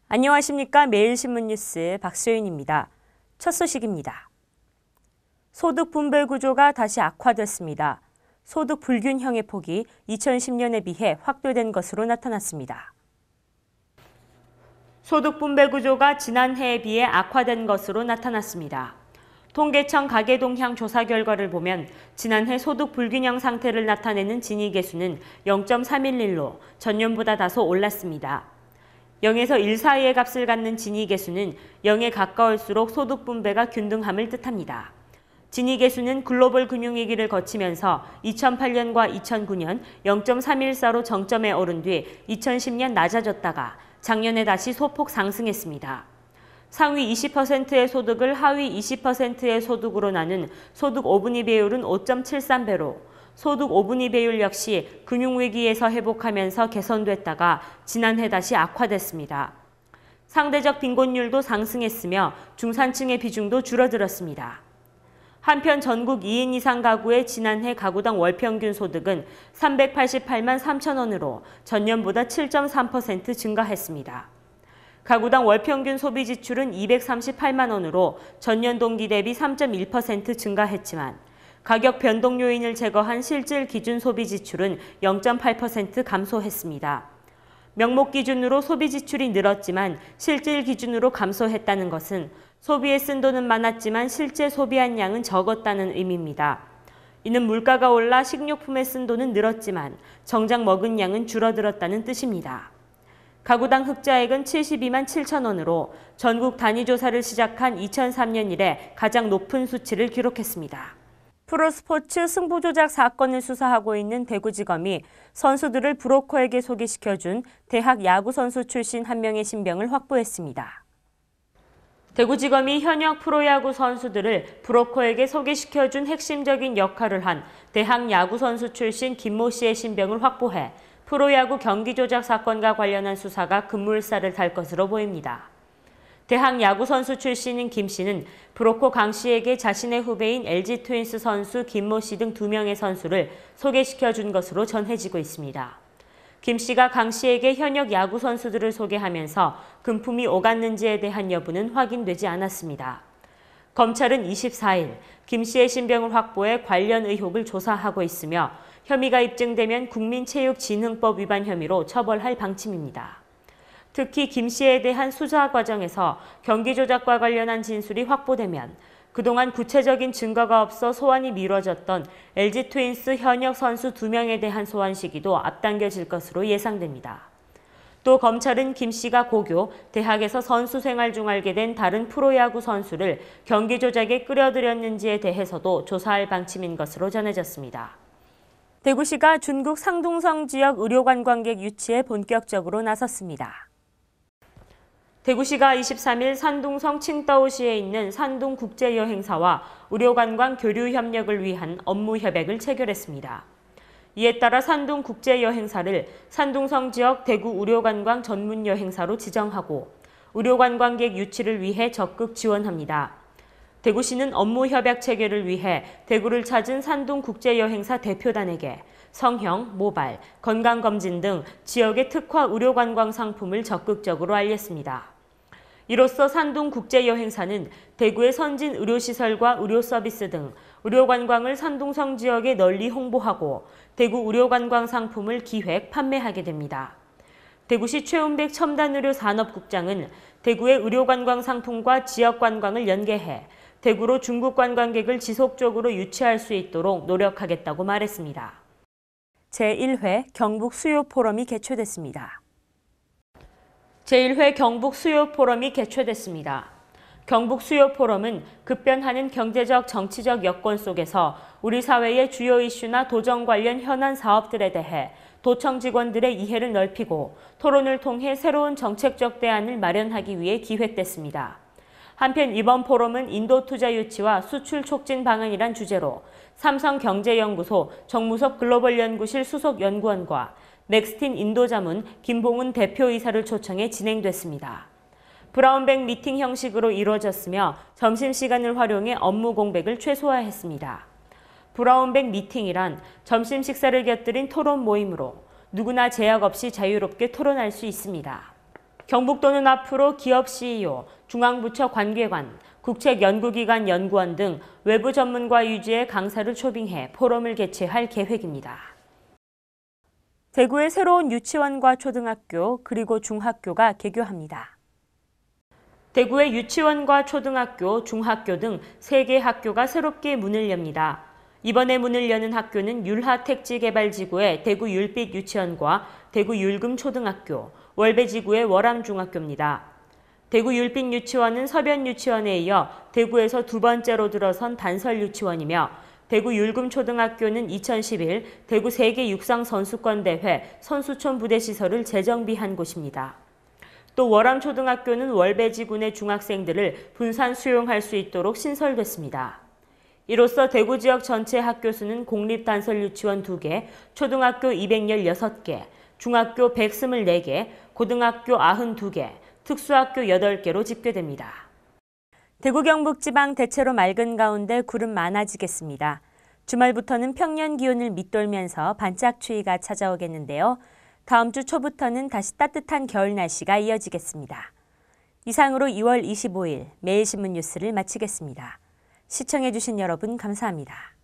안녕하십니까. 매일신문 뉴스 박소윤입니다. 첫 소식입니다. 소득 분배 구조가 다시 악화됐습니다. 소득 불균형의 폭이 2010년에 비해 확대된 것으로 나타났습니다. 소득 분배 구조가 지난해에 비해 악화된 것으로 나타났습니다. 통계청 가계동향 조사 결과를 보면 지난해 소득 불균형 상태를 나타내는 지니계수는 0.311로 전년보다 다소 올랐습니다. 0에서 1 사이의 값을 갖는 지니계수는 0에 가까울수록 소득 분배가 균등함을 뜻합니다. 지니계수는 글로벌 금융위기를 거치면서 2008년과 2009년 0.314로 정점에 오른 뒤 2010년 낮아졌다가 작년에 다시 소폭 상승했습니다. 상위 20%의 소득을 하위 20%의 소득으로 나눈 소득 5분위 비율은 5.73배로 소득 5분위 비율 역시 금융위기에서 회복하면서 개선됐다가 지난해 다시 악화됐습니다. 상대적 빈곤율도 상승했으며 중산층의 비중도 줄어들었습니다. 한편 전국 2인 이상 가구의 지난해 가구당 월평균 소득은 388만 3천 원으로 전년보다 7.3% 증가했습니다. 가구당 월평균 소비 지출은 238만 원으로 전년 동기 대비 3.1% 증가했지만 가격 변동 요인을 제거한 실질 기준 소비 지출은 0.8% 감소했습니다. 명목 기준으로 소비 지출이 늘었지만 실질 기준으로 감소했다는 것은 소비에 쓴 돈은 많았지만 실제 소비한 양은 적었다는 의미입니다. 이는 물가가 올라 식료품에 쓴 돈은 늘었지만 정작 먹은 양은 줄어들었다는 뜻입니다. 가구당 흑자액은 72만 7천 원으로 전국 단위 조사를 시작한 2003년 이래 가장 높은 수치를 기록했습니다. 프로스포츠 승부조작 사건을 수사하고 있는 대구지검이 선수들을 브로커에게 소개시켜준 대학 야구선수 출신 한 명의 신병을 확보했습니다. 대구지검이 현역 프로야구 선수들을 브로커에게 소개시켜준 핵심적인 역할을 한 대학 야구선수 출신 김모 씨의 신병을 확보해 프로야구 경기 조작 사건과 관련한 수사가 급물살을 탈 것으로 보입니다. 대학 야구선수 출신인 김 씨는 브로커 강 씨에게 자신의 후배인 LG 트윈스 선수 김모 씨 등 2명의 선수를 소개시켜준 것으로 전해지고 있습니다. 김 씨가 강 씨에게 현역 야구 선수들을 소개하면서 금품이 오갔는지에 대한 여부는 확인되지 않았습니다. 검찰은 24일 김 씨의 신병을 확보해 관련 의혹을 조사하고 있으며 혐의가 입증되면 국민체육진흥법 위반 혐의로 처벌할 방침입니다. 특히 김 씨에 대한 수사 과정에서 경기 조작과 관련한 진술이 확보되면 그동안 구체적인 증거가 없어 소환이 미뤄졌던 LG 트윈스 현역 선수 2명에 대한 소환 시기도 앞당겨질 것으로 예상됩니다. 또 검찰은 김 씨가 고교, 대학에서 선수 생활 중 알게 된 다른 프로야구 선수를 경기 조작에 끌어들였는지에 대해서도 조사할 방침인 것으로 전해졌습니다. 대구시가 중국 상둥성 지역 의료관광객 유치에 본격적으로 나섰습니다. 대구시가 23일 산둥성 칭다오시에 있는 산둥국제여행사와 의료관광 교류 협력을 위한 업무 협약을 체결했습니다. 이에 따라 산둥국제여행사를 산둥성 지역 대구 의료관광 전문여행사로 지정하고 의료관광객 유치를 위해 적극 지원합니다. 대구시는 업무 협약 체결을 위해 대구를 찾은 산둥국제여행사 대표단에게 성형, 모발, 건강검진 등 지역의 특화 의료관광 상품을 적극적으로 알렸습니다. 이로써 산둥국제여행사는 대구의 선진 의료시설과 의료서비스 등 의료관광을 산둥성 지역에 널리 홍보하고 대구 의료관광 상품을 기획, 판매하게 됩니다. 대구시 최은백 첨단의료산업국장은 대구의 의료관광 상품과 지역관광을 연계해 대구로 중국 관광객을 지속적으로 유치할 수 있도록 노력하겠다고 말했습니다. 제1회 경북 수요 포럼이 개최됐습니다. 제1회 경북 수요 포럼이 개최됐습니다. 경북 수요 포럼은 급변하는 경제적, 정치적 여건 속에서 우리 사회의 주요 이슈나 도정 관련 현안 사업들에 대해 도청 직원들의 이해를 넓히고 토론을 통해 새로운 정책적 대안을 마련하기 위해 기획됐습니다. 한편 이번 포럼은 인도 투자 유치와 수출 촉진 방안이란 주제로 삼성경제연구소 정무섭 글로벌 연구실 수석 연구원과 넥스틴 인도자문 김봉은 대표이사를 초청해 진행됐습니다. 브라운백 미팅 형식으로 이루어졌으며 점심시간을 활용해 업무 공백을 최소화했습니다. 브라운백 미팅이란 점심 식사를 곁들인 토론 모임으로 누구나 제약 없이 자유롭게 토론할 수 있습니다. 경북도는 앞으로 기업 CEO, 중앙부처 관계관, 국책연구기관 연구원 등 외부 전문가 위주의 강사를 초빙해 포럼을 개최할 계획입니다. 대구의 새로운 유치원과 초등학교 그리고 중학교가 개교합니다. 대구의 유치원과 초등학교, 중학교 등 3개 학교가 새롭게 문을 엽니다. 이번에 문을 여는 학교는 율하택지개발지구의 대구 율빛 유치원과 대구 율금 초등학교, 월배지구의 월암중학교입니다. 대구 율빛 유치원은 서변 유치원에 이어 대구에서 2번째로 들어선 단설 유치원이며 대구 율금 초등학교는 2011 대구 세계 육상 선수권 대회 선수촌 부대 시설을 재정비한 곳입니다. 또 월암 초등학교는 월배지구 내 중학생들을 분산 수용할 수 있도록 신설됐습니다. 이로써 대구 지역 전체 학교 수는 공립단설 유치원 2개, 초등학교 216개, 중학교 124개, 고등학교 92개, 특수학교 8개로 집계됩니다. 대구 경북 지방 대체로 맑은 가운데 구름 많아지겠습니다. 주말부터는 평년 기온을 밑돌면서 반짝 추위가 찾아오겠는데요. 다음 주 초부터는 다시 따뜻한 겨울 날씨가 이어지겠습니다. 이상으로 2월 25일 매일신문 뉴스를 마치겠습니다. 시청해주신 여러분 감사합니다.